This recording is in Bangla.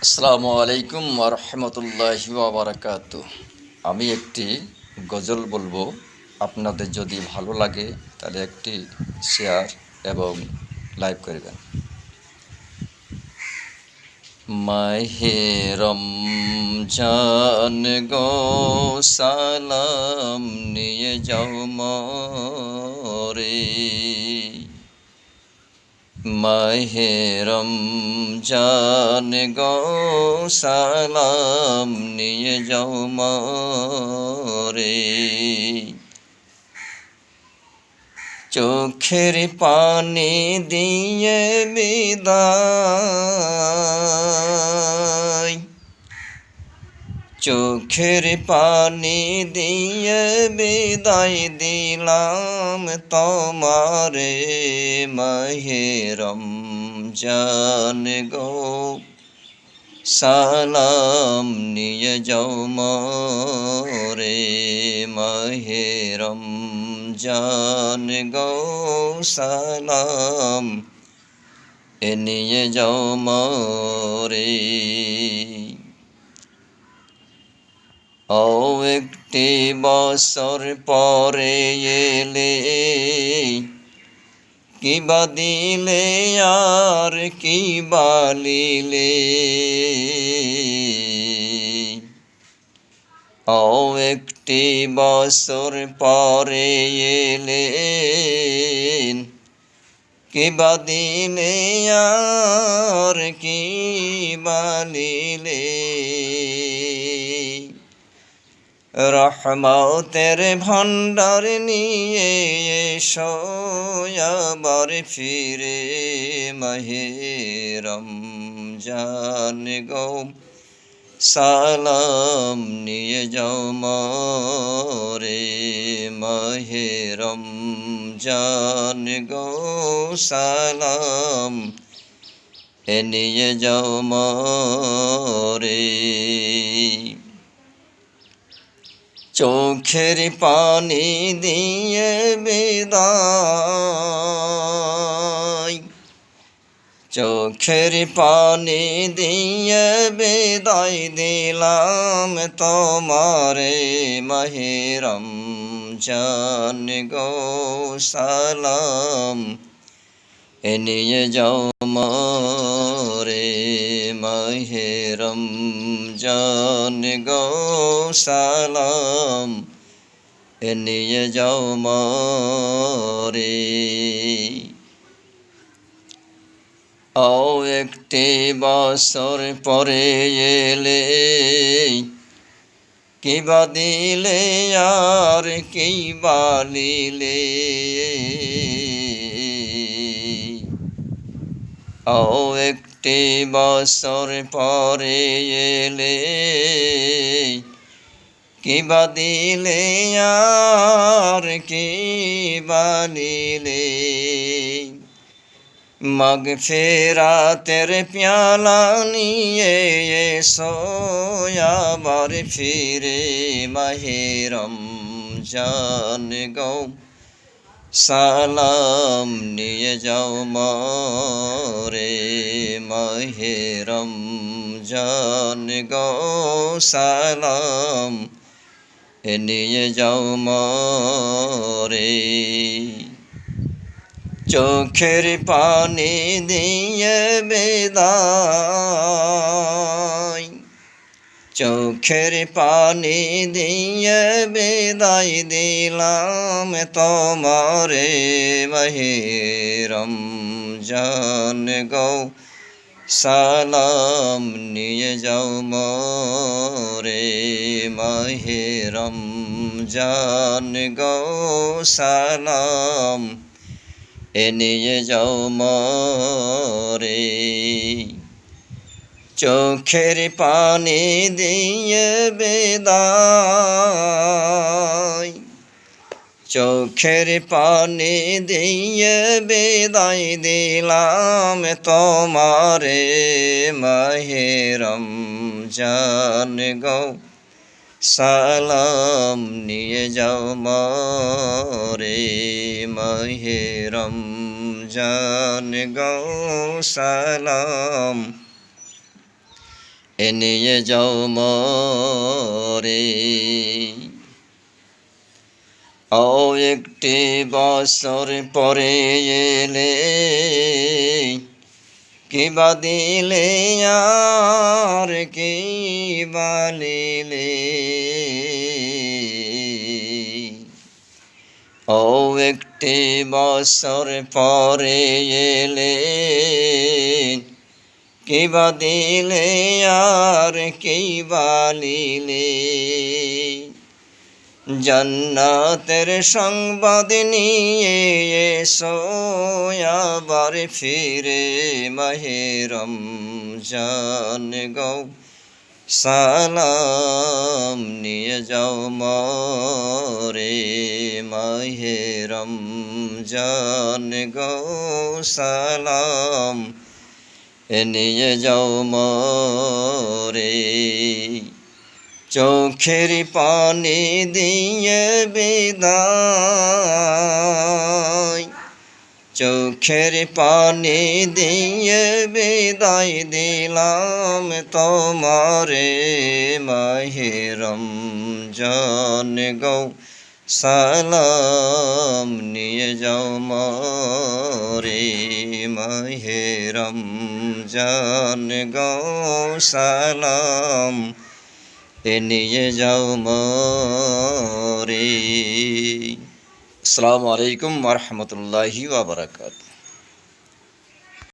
আসসালামু আলাইকুম ওয়া রাহমাতুল্লাহি ওয়া বারাকাতুহু। আমি একটি গজল বলবো। আপনাদের যদি ভালো লাগে তাহলে একটি শেয়ার এবং লাইক করবেন। মাহে রমজান গো সালাম নিয়ে যাও মোরে, মাহে রমজান গো সালাম নিয়ে যাও মোরে, চোখের পানি দিয়ে বিদায়, চোখের পানি দিয়ে বিদায় দিলাম তোমারে, মাহে রমজান গো সালাম নিয়ে যাও মোরে, মাহে রমজান গো সালাম নিয়ে যাও মোরে। ও একটি বছর পরে এলে, কিবা দিলে আর কিবা লিলে, ও একটি বছর পরে এলে, কিবা দিলে আর কিবা লিলে, রহমতের ভান্ডার নিয়ে এসো আবার ফিরে, মাহে রমজান গো সালাম নিয়ে যাও মোরে, মাহে রমজান গো সালাম নিয়ে যাও মোরে। চোখের পানি দিয়ে বিদায়, চোখের পানি দিয়ে বিদায় দিলাম তোমারে, মাহে রমজান গো সালাম নিয়ে যাও মোরে, মাহে রমজান গো সালাম নিয়ে যাও মোরে। ও একটি বছর পরে এলে, কিবা দিলে আর কিবা লিলে, ও একটি বছর পরে এলে, কিবা দিলে আর কিবা লিলে, মাগফিরাতের পেয়ালা নিয়ে এসো আবার ফিরে, মাহে রমজান গো সালাম নিয়ে যাও মোরে, মাহে রমজান গো সালাম নিয়ে যাও মোরে। চোখের পানি দিয়ে বিদায়, চোখের পানি দিয়ে বিদায় দিলাম তোমারে, মাহে রমজান গো সালাম নিয়ে যাও মোরে, মাহে রমজান গো সালাম নিয়ে যাও মোরে। চোখের পানি দিয়ে বিদায়, চোখের পানি দিয়ে বিদায় দিলাম তোমারে, মাহে রমজান গো সালাম নিয়ে যাও মোরে, মাহে রমজান গো সালাম এ নিয়ে যাও মরে। ও একটি বছর পরে এলে, কিবা দিলে আর কি বালিলে। ও একটি বছর পরে এলে, কিবা দিলে আর কি বালিলে। জান্নাতের সংবাদ নিয়ে এসো আবার ফিরে, মাহে রমজান গো সালাম নিয়ে যাও মরে। মাহে রমজান গো সালাম নিয়ে যাও মরে। চোখের পানি দিয়ে বিদায়, চোখের পানি দিয়ে বিদায় দিলাম তোমারে। মাহে রমজান গো সালাম নিয়ে যাও মরে। মাহে রমজান গো সালাম নিয়ে যাও মরে। আসসালামু আলাইকুম ওয়া রাহমাতুল্লাহি ওয়া বারাকাতুহু।